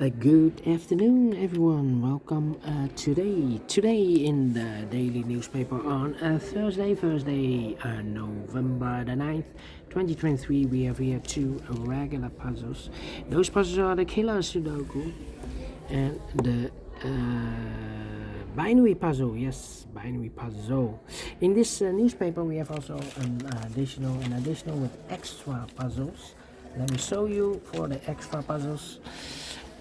Good afternoon, everyone. Welcome today in the daily newspaper on Thursday, November the 9th, 2023. We have here two regular puzzles. Those puzzles are the killer Sudoku and the binary puzzle. Yes, binary puzzle. In this newspaper, we have also an additional with extra puzzles. Let me show you for the extra puzzles.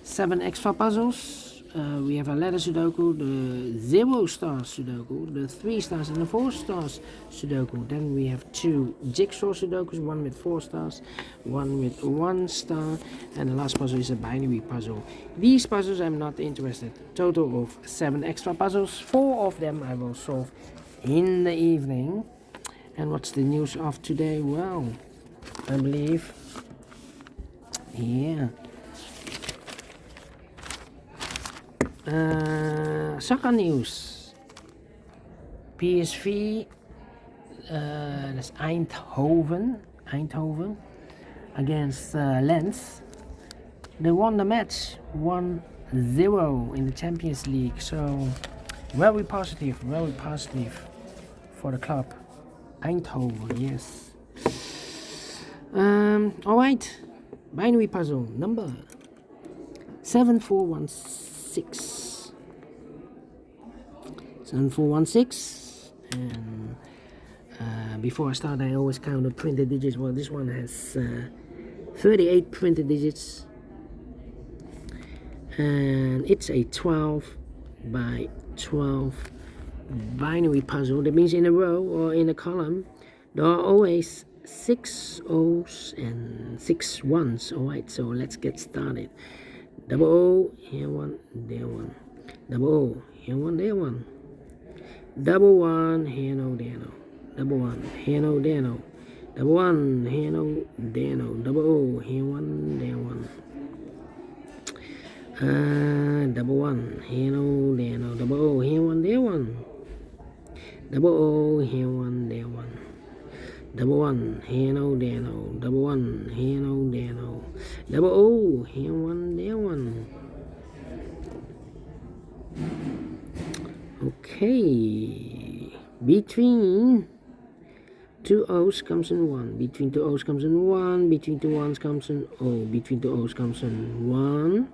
7 extra puzzles. We have a letter Sudoku, the 0-star Sudoku, the 3 stars and the 4 stars Sudoku. Then we have 2 jigsaw Sudokus, one with 4 stars, one with 1 star, and the last puzzle is a binary puzzle. These puzzles I'm not interested. Total of 7 extra puzzles. 4 of them I will solve in the evening. And what's the news of today? Well, I believe, soccer news. PSV, that's Eindhoven against Lens. They won the match 1-0 in the Champions League. So very positive for the club. Eindhoven, yes. Alright, binary puzzle number 7416. 7416, and before I start I always count the printed digits. Well, this one has 38 printed digits, and it's a 12 by 12 binary puzzle. That means in a row or in a column there are always 6 O's and 6 1's. Alright, so let's get started. Double O, here one, there one. Double O, here one, there one. Double 1, here no, there no. Double 1, here no, there no. Double 1, here no, there no. Double O, here 1, there 1. Double 1, here no, there no. Double O, here 1, there 1. Double O, here 1, there 1. Double 1, here no, there no. Double 1, here no, there no. Double O, here 1, there 1. Okay, between 2 O's comes in 1, between 2 O's comes in 1, between 2 1's comes in O, between 2 O's comes in 1,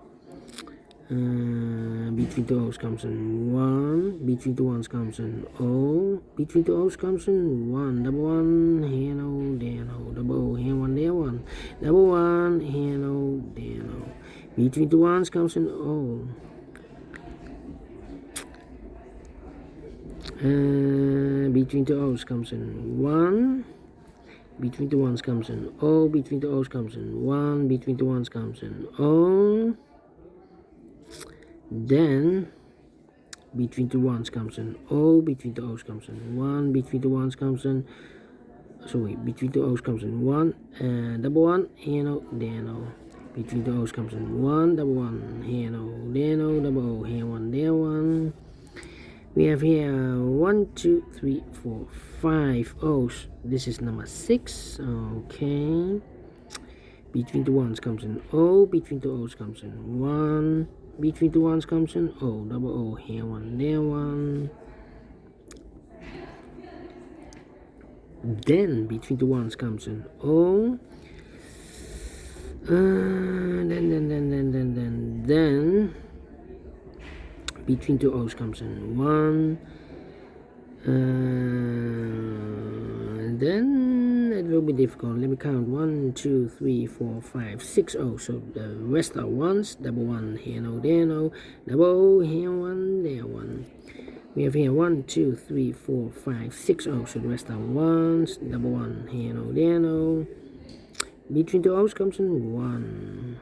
between 2 O's comes in 1, between 2 1's comes in O, between 2 O's comes in 1, double 1, here no, there no, double O, here 1, there 1, double 1, here no, there no, between 2 1's comes in O. Between 2 O's comes in 1, between 2 1's comes in O, between 2 O's comes in 1, between 2 1's comes in O, then between 2 1's comes in O, between 2 O's comes in 1, between 2 1's comes in, between 2 O's comes in 1, and double 1, here no, there no, between 2 O's comes in 1, double 1, here no, there no, double O, here 1, there 1. We have here 1, 2, 3, 4, 5 O's. This is number 6. Okay. Between 2 1's comes in O. Between 2 O's comes in 1. Between 2 1's comes in O. Double O. Here 1, there 1. Then between 2 1's comes in O. Then. Between 2 O's comes in 1, then it will be difficult. Let me count 1, 2, 3, 4, 5, 6 O's. So the rest are 1's. Double 1, here no, there no. Double O, here 1, there 1. We have here 1, 2, 3, 4, 5, 6 O's. So the rest are 1's. Double 1, here no, there no. Between 2 O's comes in 1.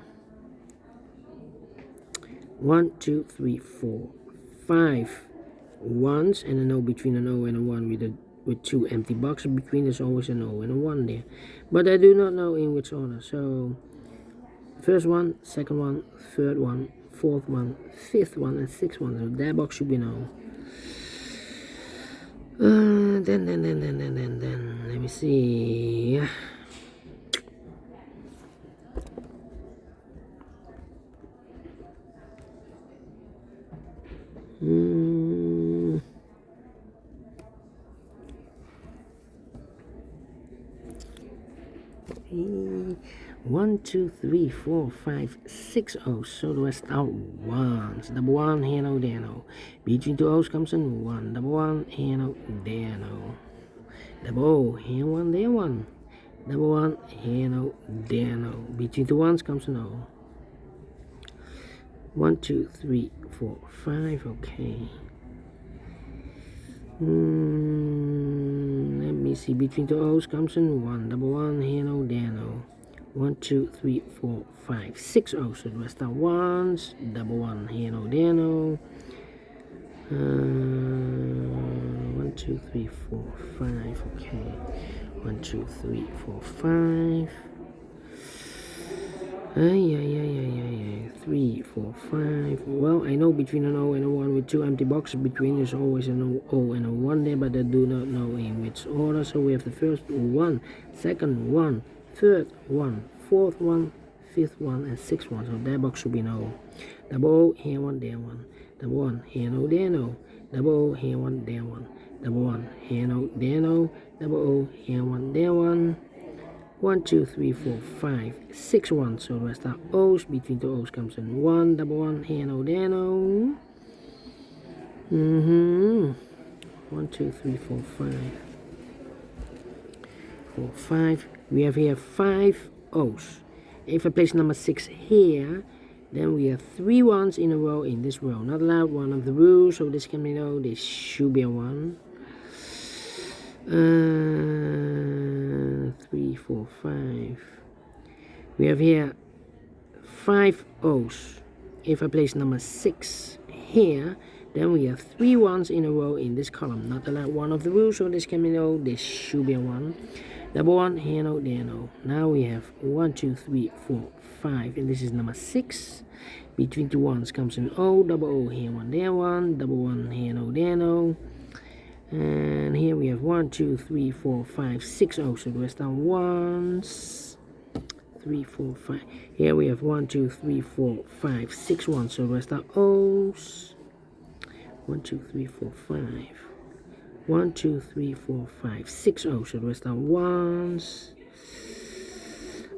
1, 2, 3, 4, 5 1's, and an O between an O and a 1 with 2 empty boxes between. There's always an O and a 1 there, but I do not know in which order. So first one, second one, third one, fourth one, fifth one, and sixth one. So that box should be an O. Then let me see. 1, 2, 3, 4, 5, 6 O's. So the rest are ones. Double one, here no, there no. Between two O's comes in one. Double one, here no, there no. Double O, here one, there one. Double one, here no, there no. Between two ones comes an O. 1, 2, 3, 4, 5. Okay. Let me see. Between two O's comes in one. Double one, here no, there no. 1, 2, 3, 4, 5, 6 O's. So the rest are ones. Double one, here no, there no. 1, 2, 3, 4, 5. Okay. 1, 2, 3, 4, 5. 3, 4, 5. Well, I know between an O and a 1 with two empty boxes between, there's always an O and a 1 there, but I do not know in which order. So we have the first 1, second 1, third 1, fourth 1, fifth 1, and sixth 1. So that box should be no. Double O, here 1, there 1. Double 1, here no, there no. Double O, here 1, there 1. Double 1, here no, there no. Double O, here 1, there 1. 1, 2, 3, 4, 5, 6 1. So the rest are O's. Between two O's comes in 1. Double 1, here no, there no. 1, 2, 3, 4, 5. 4, 5. We have here 5 O's. If I place number 6 here, then we have 3 ones in a row in this row. Not allowed, one of the rules, so this can be no, this should be a 1. 3, 4, 5. We have here 5 O's. If I place number 6 here, then we have 3 ones in a row in this column. Not allowed, one of the rules, so this can be no, this should be a 1. Double 1, here no, there no. Now we have 1, 2, 3, 4, 5, and this is number 6. Between two ones comes an O. Double O, here 1, there 1. Double 1, here no, there no. And here we have 1, 2, 3, 4, 5, 6 O's. So the rest are ones. 3, 4, 5. Here we have 1, 2, 3, 4, 5, 6 ones. So the rest are O's. 1, 2, 3, 4, 5. 1, 2, 3, 4, 5, 6 O's. So the rest are ones.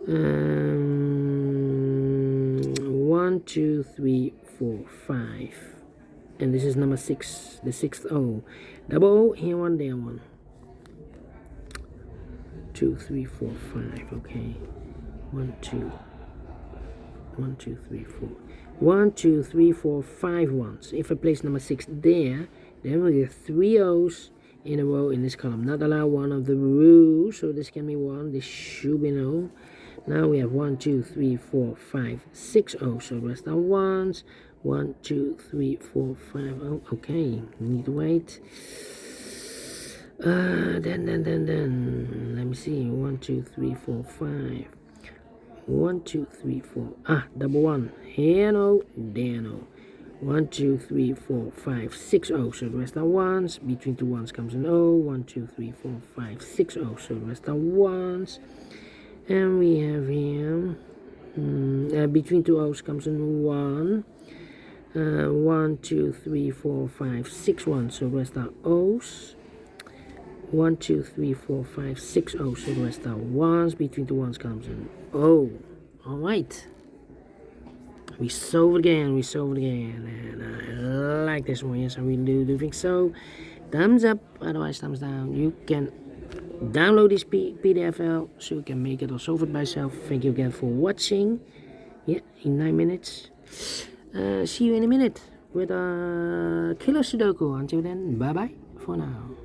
1, 2, 3, 4, 5. And this is number 6, the 6th O. Double O, here 1, there 1. 2, 3, 4, 5. Okay. 1, 2. 1, 2, 3, 4. 1, 2, 3, 4, 5 ones. If I place number 6 there, then we have 3 O's in a row in this column. Not allowed, one of the rules, so this can be 1. This should be no. Now we have 1, 2, 3, 4, 5, 6 O's. So the rest are ones. 1, 2, 3, 4, 5. Oh, okay. Need to wait. Then. Let me see. 1, 2, 3, 4, 5. 1, 2, 3, 4. Double 1. Here no, there no. 1, 2, 3, 4, 5, 6 O. So the rest are ones. Between two ones comes an O. 1, 2, 3, 4, 5, 6 O. So the rest are ones. And we have here between two O's comes in 1. 1, 2, 3, 4, 5, 6 1. So the rest are O's. 1, 2, 3, 4, 5, 6 O's. So the rest are ones. Between two ones comes an O. Alright. We solved again. And I like this one. Yes, I really do think so. Thumbs up, otherwise thumbs down. You can download this PDF file so you can make it or solve it by yourself. Thank you again for watching. Yeah, in 9 minutes. See you in a minute with a killer Sudoku. Until then, bye bye for now.